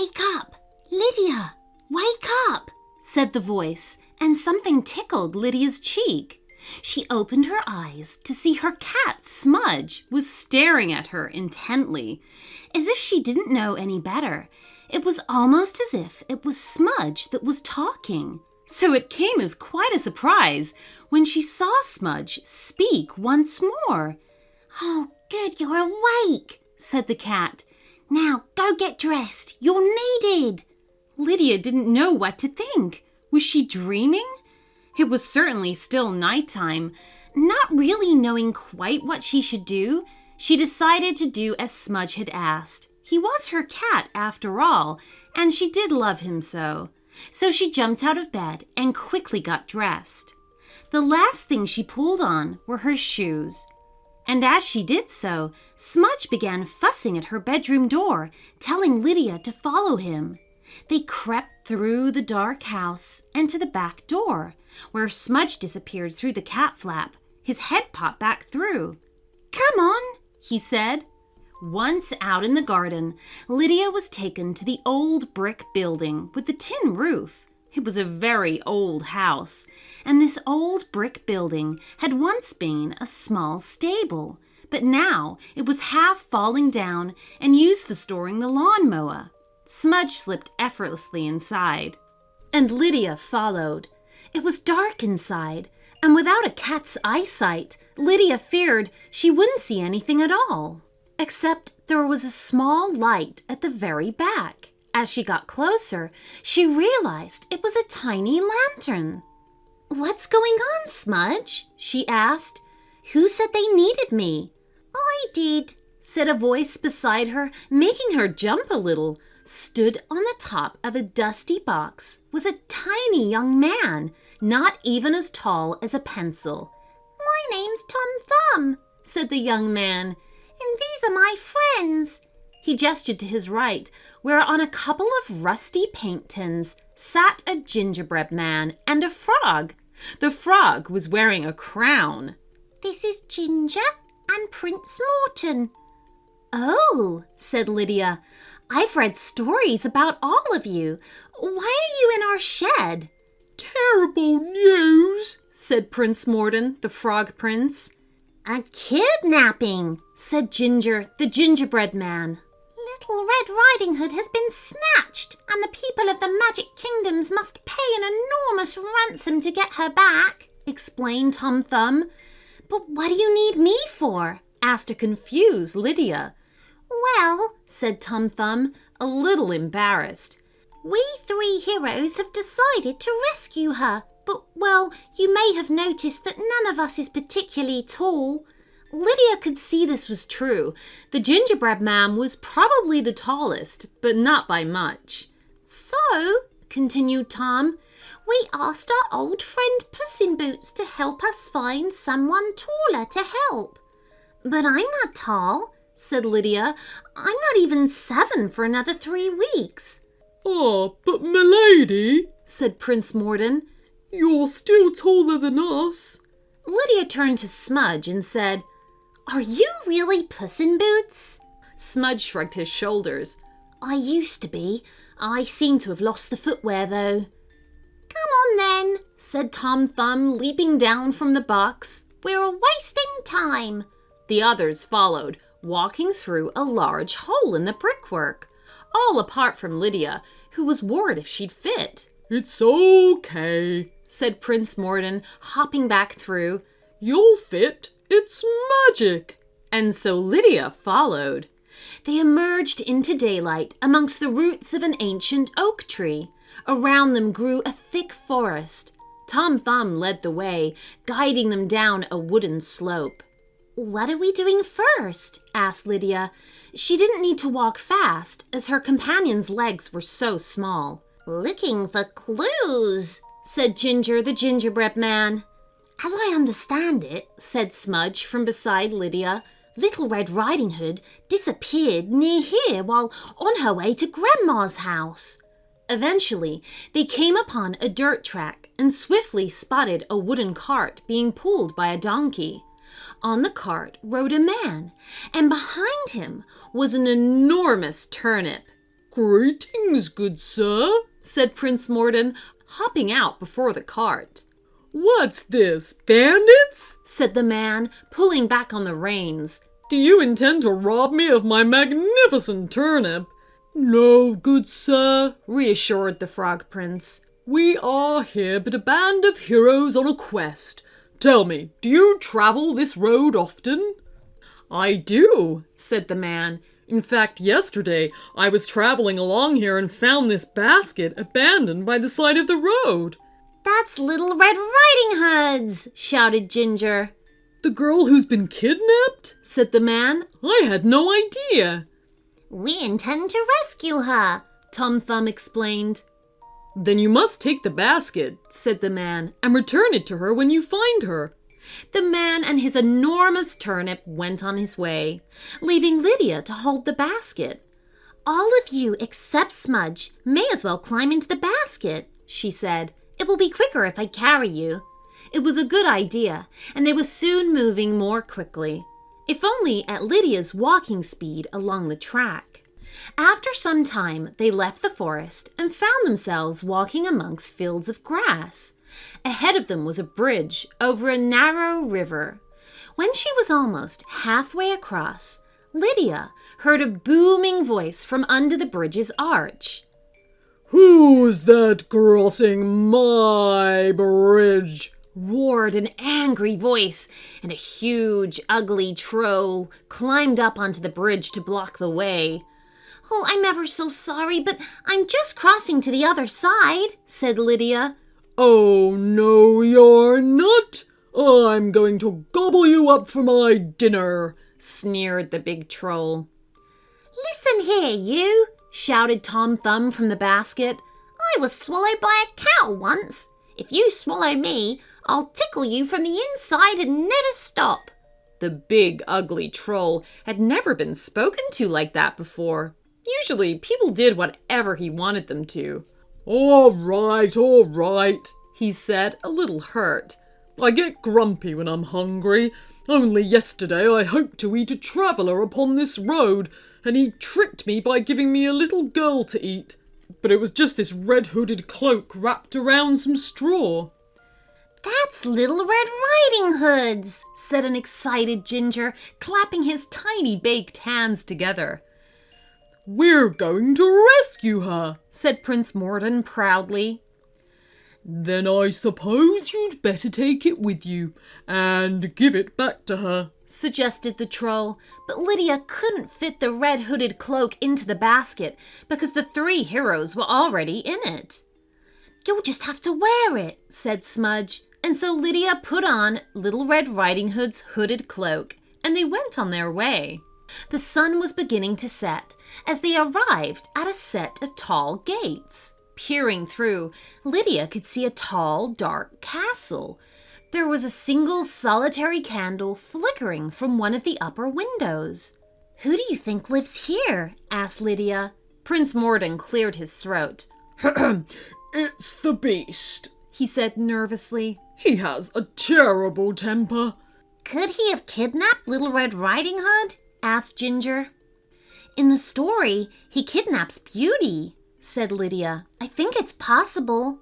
"Wake up! Lydia! Wake up!" said the voice, and something tickled Lydia's cheek. She opened her eyes to see her cat, Smudge, was staring at her intently, as if she didn't know any better. It was almost as if it was Smudge that was talking. So it came as quite a surprise when she saw Smudge speak once more. "Oh, good, you're awake," said the cat. "Now go get dressed. You're needed." Lydia didn't know what to think. Was she dreaming? It was certainly still nighttime. Not really knowing quite what she should do, she decided to do as Smudge had asked. He was her cat after all, and she did love him so. So she jumped out of bed and quickly got dressed. The last thing she pulled on were her shoes. And as she did so, Smudge began fussing at her bedroom door, telling Lydia to follow him. They crept through the dark house and to the back door, where Smudge disappeared through the cat flap. His head popped back through. "Come on," he said. Once out in the garden, Lydia was taken to the old brick building with the tin roof. It was a very old house, and this old brick building had once been a small stable, but now it was half falling down and used for storing the lawnmower. Smudge slipped effortlessly inside, and Lydia followed. It was dark inside, and without a cat's eyesight, Lydia feared she wouldn't see anything at all. Except there was a small light at the very back. As she got closer, she realized it was a tiny lantern. "What's going on, Smudge?" she asked. "Who said they needed me?" "I did," said a voice beside her, making her jump a little. Stood on the top of a dusty box was a tiny young man, not even as tall as a pencil. "My name's Tom Thumb," said the young man. "And these are my friends." He gestured to his right, where on a couple of rusty paint tins sat a gingerbread man and a frog. The frog was wearing a crown. "This is Ginger and Prince Morton." "Oh," said Lydia, "I've read stories about all of you. Why are you in our shed?" "Terrible news," said Prince Morton, the frog prince. "A kidnapping," said Ginger, the gingerbread man. "Little Red Riding Hood has been snatched, and the people of the Magic Kingdoms must pay an enormous ransom to get her back," explained Tom Thumb. "But what do you need me for?" asked a confused Lydia. "Well," said Tom Thumb, a little embarrassed, "we three heroes have decided to rescue her. But, well, you may have noticed that none of us is particularly tall." Lydia could see this was true. The gingerbread man was probably the tallest, but not by much. "So," continued Tom, "we asked our old friend Puss in Boots to help us find someone taller to help." "But I'm not tall," said Lydia. "I'm not even 7 for another 3 weeks." "Ah, but milady," said Prince Morton, "you're still taller than us." Lydia turned to Smudge and said, "Are you really Puss in Boots?" Smudge shrugged his shoulders. "I used to be. I seem to have lost the footwear, though." "Come on, then," said Tom Thumb, leaping down from the box. "We're wasting time." The others followed, walking through a large hole in the brickwork, all apart from Lydia, who was worried if she'd fit. "It's okay," said Prince Morton, hopping back through. "You'll fit. It's magic." And so Lydia followed. They emerged into daylight amongst the roots of an ancient oak tree. Around them grew a thick forest. Tom Thumb led the way, guiding them down a wooden slope. "What are we doing first?" asked Lydia. She didn't need to walk fast, as her companion's legs were so small. "Looking for clues," said Ginger, the gingerbread man. "As I understand it," said Smudge from beside Lydia, "Little Red Riding Hood disappeared near here while on her way to Grandma's house." Eventually, they came upon a dirt track and swiftly spotted a wooden cart being pulled by a donkey. On the cart rode a man, and behind him was an enormous turnip. "Greetings, good sir," said Prince Morden, hopping out before the cart. "What's this, bandits?" said the man, pulling back on the reins. "Do you intend to rob me of my magnificent turnip?" "No, good sir," reassured the Frog Prince. "We are here but a band of heroes on a quest. Tell me, do you travel this road often?" "I do," said the man. "In fact, yesterday I was traveling along here and found this basket abandoned by the side of the road." "That's Little Red Riding Hood's!" shouted Ginger. "The girl who's been kidnapped?" said the man. "I had no idea." "We intend to rescue her," Tom Thumb explained. "Then you must take the basket," said the man, "and return it to her when you find her." The man and his enormous turnip went on his way, leaving Lydia to hold the basket. "All of you except Smudge may as well climb into the basket," she said. "It will be quicker if I carry you." It was a good idea, and they were soon moving more quickly, if only at Lydia's walking speed along the track. After some time, they left the forest and found themselves walking amongst fields of grass. Ahead of them was a bridge over a narrow river. When she was almost halfway across, Lydia heard a booming voice from under the bridge's arch. "Who's that crossing my bridge?" roared an angry voice, and a huge, ugly troll climbed up onto the bridge to block the way. "Oh, I'm ever so sorry, but I'm just crossing to the other side," said Lydia. "Oh, no, you're not. I'm going to gobble you up for my dinner," sneered the big troll. "Listen here, you," shouted Tom Thumb from the basket. "I was swallowed by a cow once. If you swallow me, I'll tickle you from the inside and never stop." The big, ugly troll had never been spoken to like that before. Usually, people did whatever he wanted them to. All right, he said, a little hurt. "I get grumpy when I'm hungry. Only yesterday I hoped to eat a traveller upon this road, and he tricked me by giving me a little girl to eat. But it was just this red-hooded cloak wrapped around some straw." "That's Little Red Riding Hood's," said an excited Ginger, clapping his tiny baked hands together. "We're going to rescue her," said Prince Morden proudly. "Then I suppose you'd better take it with you and give it back to her," suggested the troll, but Lydia couldn't fit the red-hooded cloak into the basket because the three heroes were already in it. "You'll just have to wear it," said Smudge, and so Lydia put on Little Red Riding Hood's hooded cloak, and they went on their way. The sun was beginning to set as they arrived at a set of tall gates. Peering through, Lydia could see a tall, dark castle. There was a single solitary candle flickering from one of the upper windows. "Who do you think lives here?" asked Lydia. Prince Morden cleared his throat. "It's the beast," he said nervously. "He has a terrible temper." "Could he have kidnapped Little Red Riding Hood?" asked Ginger. "In the story, he kidnaps Beauty," said Lydia. "I think it's possible."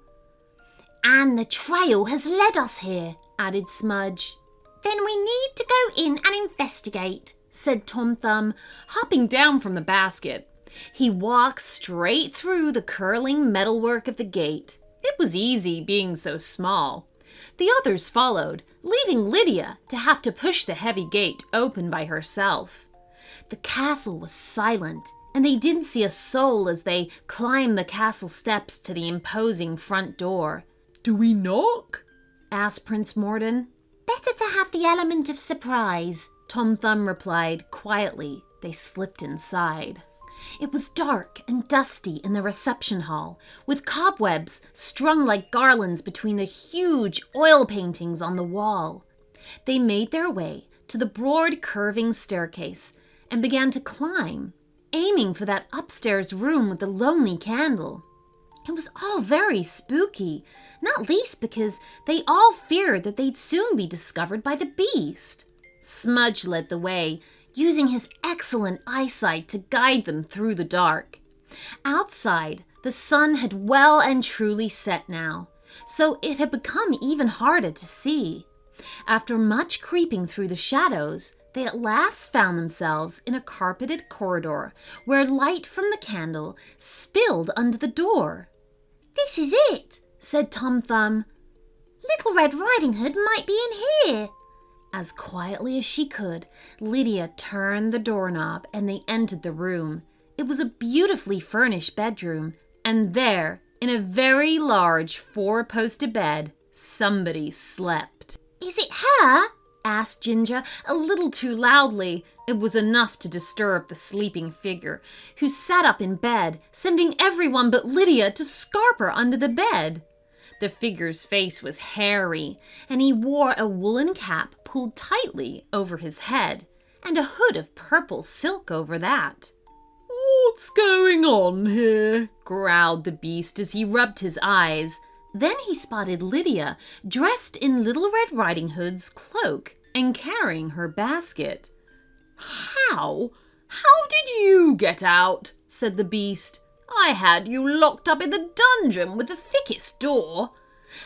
"And the trail has led us here," added Smudge. "Then we need to go in and investigate," said Tom Thumb, hopping down from the basket. He walked straight through the curling metalwork of the gate. It was easy, being so small. The others followed, leaving Lydia to have to push the heavy gate open by herself. The castle was silent, and they didn't see a soul as they climbed the castle steps to the imposing front door. "Do we knock?" asked Prince Morden. "Better to have the element of surprise," Tom Thumb replied quietly. They slipped inside. It was dark and dusty in the reception hall, with cobwebs strung like garlands between the huge oil paintings on the wall. They made their way to the broad curving staircase and began to climb, aiming for that upstairs room with the lonely candle. It was all very spooky, not least because they all feared that they'd soon be discovered by the beast. Smudge led the way, using his excellent eyesight to guide them through the dark. Outside, the sun had well and truly set now, so it had become even harder to see. After much creeping through the shadows, they at last found themselves in a carpeted corridor where light from the candle spilled under the door. "This is it," said Tom Thumb. "Little Red Riding Hood might be in here." As quietly as she could, Lydia turned the doorknob and they entered the room. It was a beautifully furnished bedroom, and there, in a very large 4-posted bed, somebody slept. "Is it her?" asked Ginger a little too loudly. It was enough to disturb the sleeping figure, who sat up in bed, sending everyone but Lydia to scarper under the bed. The figure's face was hairy, and he wore a woolen cap pulled tightly over his head, and a hood of purple silk over that. "What's going on here?" growled the beast as he rubbed his eyes. Then he spotted Lydia, dressed in Little Red Riding Hood's cloak and carrying her basket. How did you get out?" said the beast. "I had you locked up in the dungeon with the thickest door."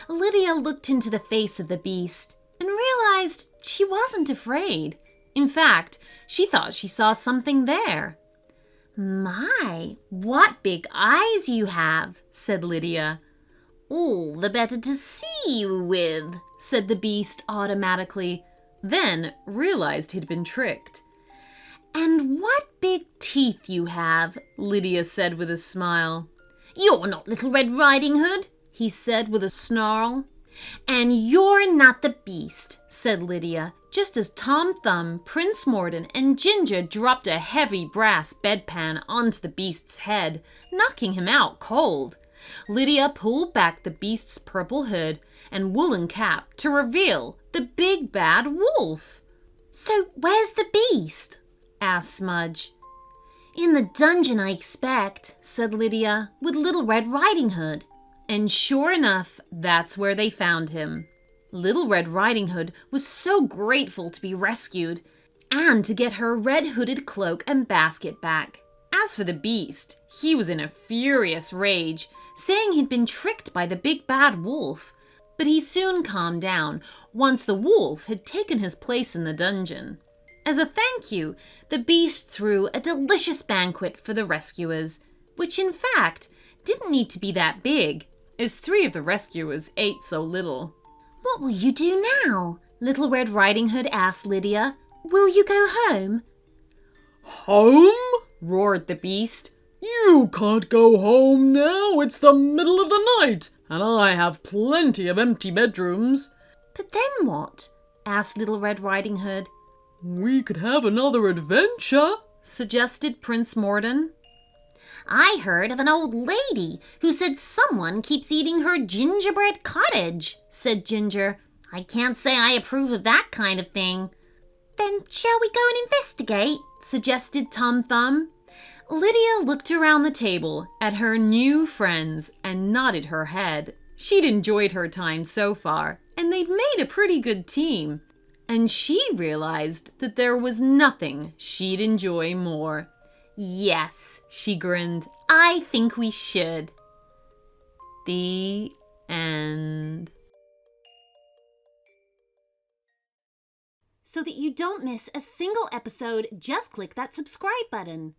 Lydia looked into the face of the beast and realized she wasn't afraid. In fact, she thought she saw something there. "My, what big eyes you have," said Lydia. "All the better to see you with," said the beast automatically, then realized he'd been tricked. "And what big teeth you have," Lydia said with a smile. "You're not Little Red Riding Hood," he said with a snarl. "And you're not the beast," said Lydia, just as Tom Thumb, Prince Morden, and Ginger dropped a heavy brass bedpan onto the beast's head, knocking him out cold. Lydia pulled back the beast's purple hood and woolen cap to reveal the big bad wolf. "So where's the beast?" asked Smudge. "In the dungeon, I expect," said Lydia, "with Little Red Riding Hood." And sure enough, that's where they found him. Little Red Riding Hood was so grateful to be rescued and to get her red-hooded cloak and basket back. As for the beast, he was in a furious rage, saying he'd been tricked by the big bad wolf. But he soon calmed down once the wolf had taken his place in the dungeon. As a thank you, the beast threw a delicious banquet for the rescuers, which in fact didn't need to be that big, as 3 of the rescuers ate so little. "What will you do now?" Little Red Riding Hood asked Lydia. "Will you go home?" "Home?" roared the beast. "You can't go home now. It's the middle of the night, and I have plenty of empty bedrooms." "But then what?" asked Little Red Riding Hood. "We could have another adventure," suggested Prince Morden. "I heard of an old lady who said someone keeps eating her gingerbread cottage," said Ginger. "I can't say I approve of that kind of thing." "Then shall we go and investigate?" suggested Tom Thumb. Lydia looked around the table at her new friends and nodded her head. She'd enjoyed her time so far, and they'd made a pretty good team. And she realized that there was nothing she'd enjoy more. "Yes," she grinned, "I think we should." The end. So that you don't miss a single episode, just click that subscribe button.